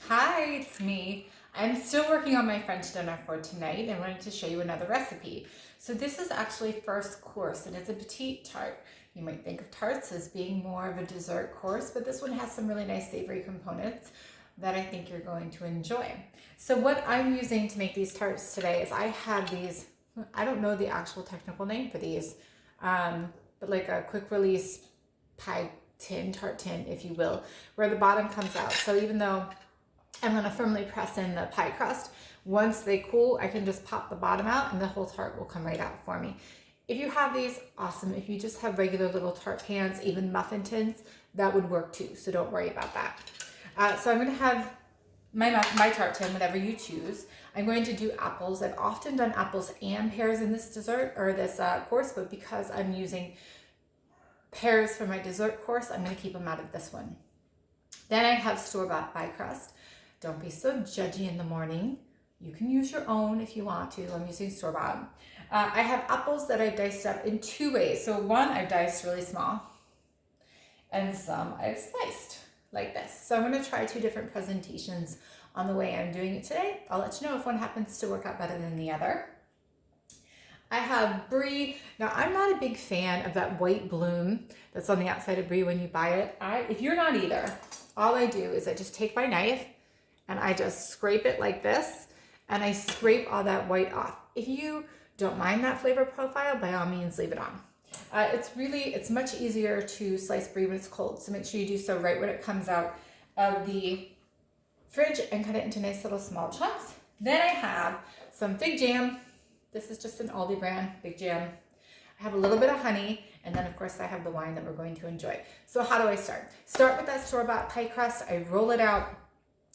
Hi, it's me. I'm still working on my French dinner for tonight and wanted to show you another recipe. So this is actually first course and it's a petite tart. You might think of tarts as being more of a dessert course, but this one has some really nice savory components that I think you're going to enjoy. So what I'm using to make these tarts today is I had these, I don't know the actual technical name for these, but like a quick release pie tin, tart tin, if you will, where the bottom comes out. So even though I'm going to firmly press in the pie crust, once they cool, I can just pop the bottom out and the whole tart will come right out for me. If you have these, awesome. If you just have regular little tart pans, even muffin tins, that would work too. So don't worry about that. So I'm going to have my tart tin, whatever you choose. I'm going to do apples. I've often done apples and pears in this dessert or this course, but because I'm using pears for my dessert course, I'm going to keep them out of this one. Then I have store-bought pie crust. Don't be so judgy in the morning. You can use your own if you want to. I'm using store-bought. I have apples that I've diced up in two ways. So one I've diced really small and some I've sliced like this. So I'm going to try two different presentations on the way I'm doing it today. I'll let you know if one happens to work out better than the other. I have Brie. Now, I'm not a big fan of that white bloom that's on the outside of Brie when you buy it. If you're not either, all I do is I just take my knife and I just scrape it like this, and I scrape all that white off. If you don't mind that flavor profile, by all means, leave it on. It's much easier to slice Brie when it's cold, so make sure you do so right when it comes out of the fridge and cut it into nice little small chunks. Then I have some fig jam. This is just an Aldi brand, Big Jam. I have a little bit of honey, and then of course I have the wine that we're going to enjoy. So how do I start? Start with that store-bought pie crust. I roll it out,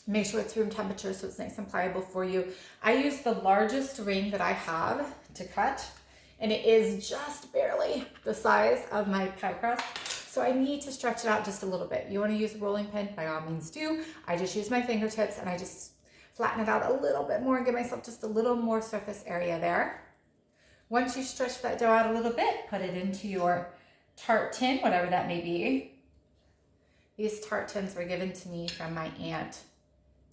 make sure it's room temperature so it's nice and pliable for you. I use the largest ring that I have to cut, and it is just barely the size of my pie crust. So I need to stretch it out just a little bit. You want to use a rolling pin, by all means do. I just use my fingertips and I just flatten it out a little bit more and give myself just a little more surface area there. Once you stretch that dough out a little bit, put it into your tart tin, whatever that may be. These tart tins were given to me from my Aunt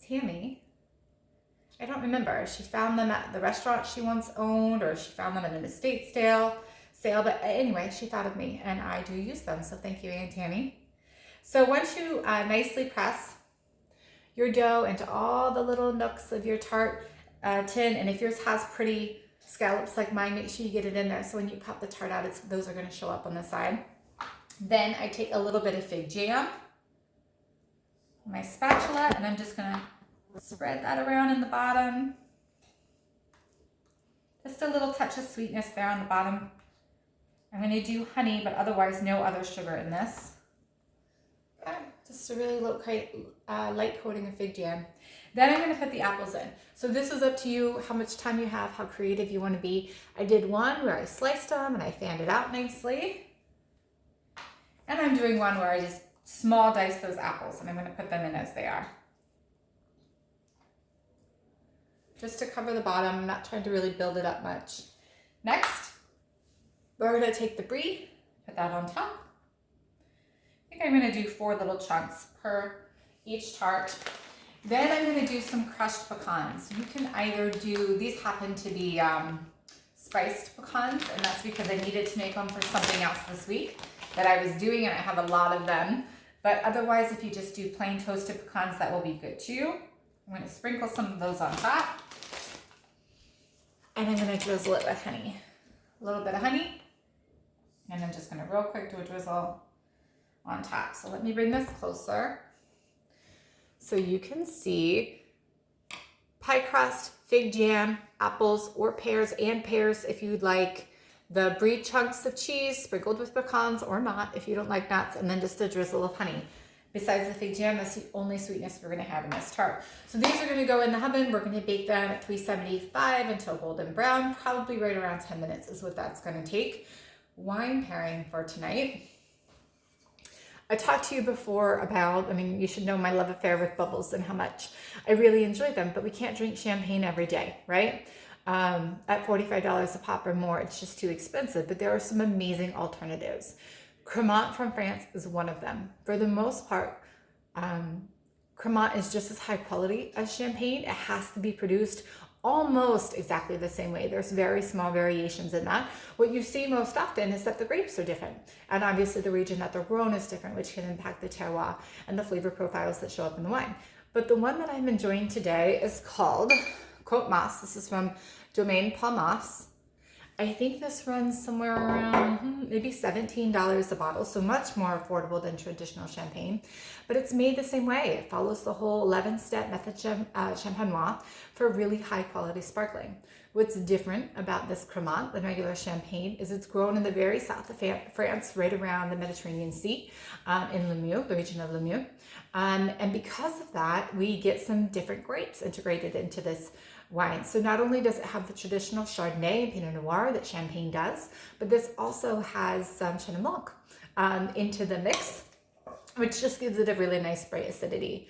Tammy. I don't remember. She found them at the restaurant she once owned, or she found them at an estate sale, but anyway, she thought of me and I do use them. So thank you, Aunt Tammy. So once you nicely press your dough into all the little nooks of your tart tin, and if yours has pretty scallops like mine, make sure you get it in there so when you pop the tart out, those are going to show up on the side. Then I take a little bit of fig jam, my spatula, and I'm just going to spread that around in the bottom. Just a little touch of sweetness there on the bottom. I'm going to do honey, but otherwise no other sugar in this. Okay, just a really light coating of fig jam. Then I'm going to put the apples in. So this is up to you, how much time you have, how creative you want to be. I did one where I sliced them and I fanned it out nicely. And I'm doing one where I just small dice those apples and I'm going to put them in as they are. Just to cover the bottom. I'm not trying to really build it up much. Next, we're going to take the Brie, put that on top. I think I'm going to do 4 little chunks per each tart. Then I'm going to do some crushed pecans. You can either do, these happen to be spiced pecans, and that's because I needed to make them for something else this week that I was doing, and I have a lot of them. But otherwise, if you just do plain toasted pecans, that will be good too. I'm going to sprinkle some of those on top. And I'm going to drizzle it with honey. A little bit of honey. And I'm just going to real quick do a drizzle on top. So let me bring this closer so you can see pie crust, fig jam, apples or pears, and pears if you'd like, the Brie chunks of cheese sprinkled with pecans or not if you don't like nuts, and then just a drizzle of honey. Besides the fig jam, that's the only sweetness we're going to have in this tart. So these are going to go in the oven. We're going to bake them at 375 until golden brown, probably right around 10 minutes is what that's going to take. Wine pairing for tonight. I talked to you before about, you should know my love affair with bubbles and how much I really enjoy them, but we can't drink champagne every day, right? At $45 a pop or more, it's just too expensive, but there are some amazing alternatives. Cremant from France is one of them. For the most part, Cremant is just as high quality as champagne. It has to be produced almost exactly the same way. There's very small variations in that. What you see most often is that the grapes are different. And obviously the region that they're grown is different, which can impact the terroir and the flavor profiles that show up in the wine. But the one that I'm enjoying today is called Cremant. This is from Domaine Palmas. I think this runs somewhere around maybe $17 a bottle, so much more affordable than traditional champagne. But it's made the same way. It follows the whole 11-step method champenois for really high quality sparkling. What's different about this Cremant than regular champagne is it's grown in the very south of France, right around the Mediterranean Sea, in Limoux, the region of Limoux. And because of that, we get some different grapes integrated into this wine. So not only does it have the traditional Chardonnay and Pinot Noir that champagne does, but this also has some Chenin Blanc into the mix, which just gives it a really nice bright acidity.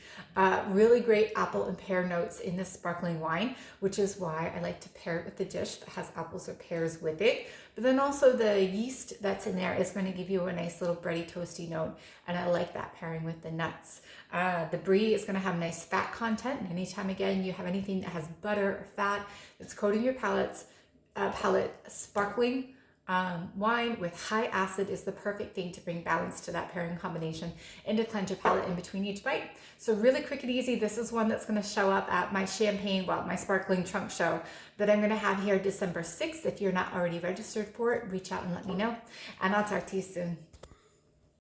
Really great apple and pear notes in this sparkling wine, which is why I like to pair it with the dish that has apples or pears with it. But then also the yeast that's in there is going to give you a nice little bready, toasty note, and I like that pairing with the nuts. The Brie is going to have nice fat content, and anytime again you have anything that has butter or fat that's coating your palate, sparkling wine with high acid is the perfect thing to bring balance to that pairing combination and to cleanse your palate in between each bite. So really quick and easy. This is one that's going to show up at my my sparkling trunk show that I'm going to have here December 6th. If you're not already registered for it, reach out and let me know, and I'll talk to you soon.